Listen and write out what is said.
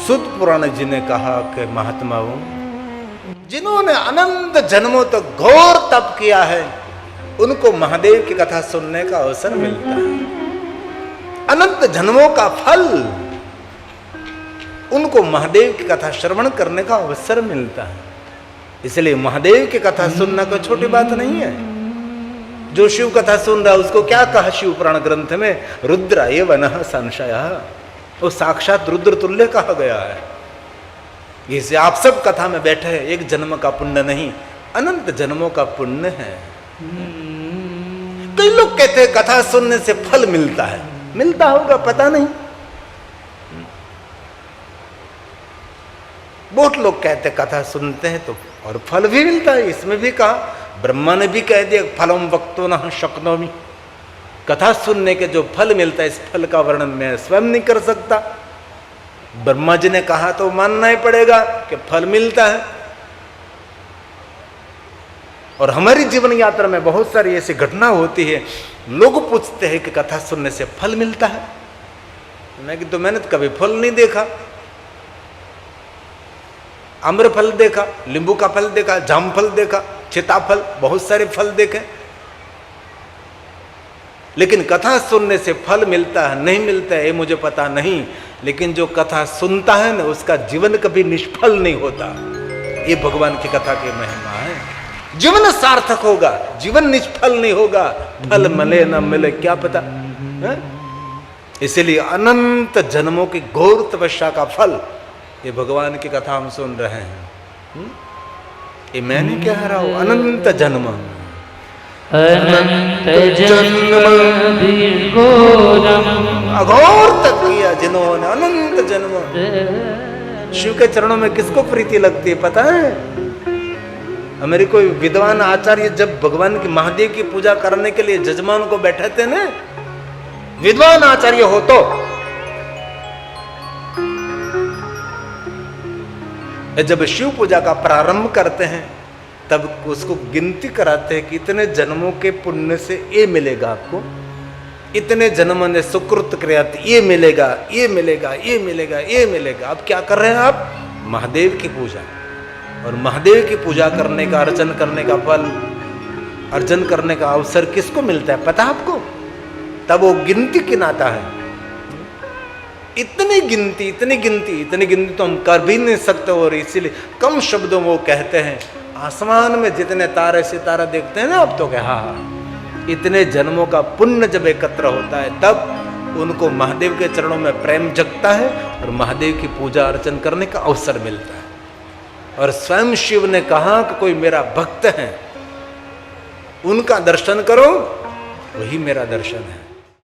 सुत पुराण जी ने कहा कि महात्माओं, जिन्होंने अनंत जन्मों तक घोर तप किया है, उनको महादेव की कथा सुनने का अवसर मिलता है। अनंत जन्मों का फल उनको महादेव की कथा श्रवण करने का अवसर मिलता है। इसलिए महादेव की कथा सुनना कोई छोटी बात नहीं है। जो शिव कथा सुन रहा है उसको क्या कहा शिव पुराण ग्रंथ में, रुद्र एव नः संशयः, वो साक्षात रुद्र तुल्य कहा गया है। इसे आप सब कथा में बैठे हैं, एक जन्म का पुण्य नहीं, अनंत जन्मों का पुण्य है। कई लोग कहते हैं कथा सुनने से फल मिलता है, मिलता होगा पता नहीं। बहुत लोग कहते हैं कथा सुनते हैं तो और फल भी मिलता है। इसमें भी कहा, ब्रह्मा ने भी कह दिया फलम वक्तो न शक्नोमि, कथा सुनने के जो फल मिलता है इस फल का वर्णन मैं स्वयं नहीं कर सकता। ब्रह्मा जी ने कहा तो मानना ही पड़ेगा कि फल मिलता है। और हमारी जीवन यात्रा में बहुत सारी ऐसी घटना होती है, लोग पूछते हैं कि कथा सुनने से फल मिलता है। मैंने तो कभी फल नहीं देखा। आम्र फल देखा, नींबू का फल देखा, जाम फल देखा, सीताफल, बहुत सारे फल देखे, लेकिन कथा सुनने से फल मिलता है नहीं मिलता है ये मुझे पता नहीं। लेकिन जो कथा सुनता है ना उसका जीवन कभी निष्फल नहीं होता। ये भगवान की कथा की महिमा है। जीवन सार्थक होगा, जीवन निष्फल नहीं होगा। फल मिले न मिले क्या पता है? इसलिए अनंत जन्मों की घोर तपस्या का फल ये भगवान की कथा हम सुन रहे हैं। ये मैं नहीं कह रहा हूं, अनंत जन्म, अनंत जन्म अघोर तप किया जिन्होंने, अनंत जन्म। शिव के चरणों में किसको प्रीति लगती है पता है? हमारे कोई विद्वान आचार्य जब भगवान की महादेव की पूजा करने के लिए जजमान को बैठाते ना, विद्वान आचार्य हो तो जब शिव पूजा का प्रारंभ करते हैं तब उसको गिनती कराते हैं कि इतने जन्मों के पुण्य से ये मिलेगा आपको, इतने जन्मों ने सुकृत किया ये मिलेगा, ये मिलेगा, ये मिलेगा, ये मिलेगा। अब क्या कर रहे हैं आप? महादेव की पूजा। और महादेव की पूजा करने का, अर्चन करने का फल, अर्चन करने का अवसर किसको मिलता है पता आपको? तब वो गिनती गिनाता है। इतनी गिनती, इतनी गिनती, इतनी गिनती तो हम कर भी नहीं सकते। और इसीलिए कम शब्दों में वो कहते हैं, आसमान में जितने तारे सितारा देखते हैं ना आप तो क्या, हाँ, इतने जन्मों का पुण्य जब एकत्र होता है तब उनको महादेव के चरणों में प्रेम जगता है और महादेव की पूजा अर्चन करने का अवसर मिलता है। और स्वयं शिव ने कहा कि कोई मेरा भक्त है उनका दर्शन करो, वही मेरा दर्शन है।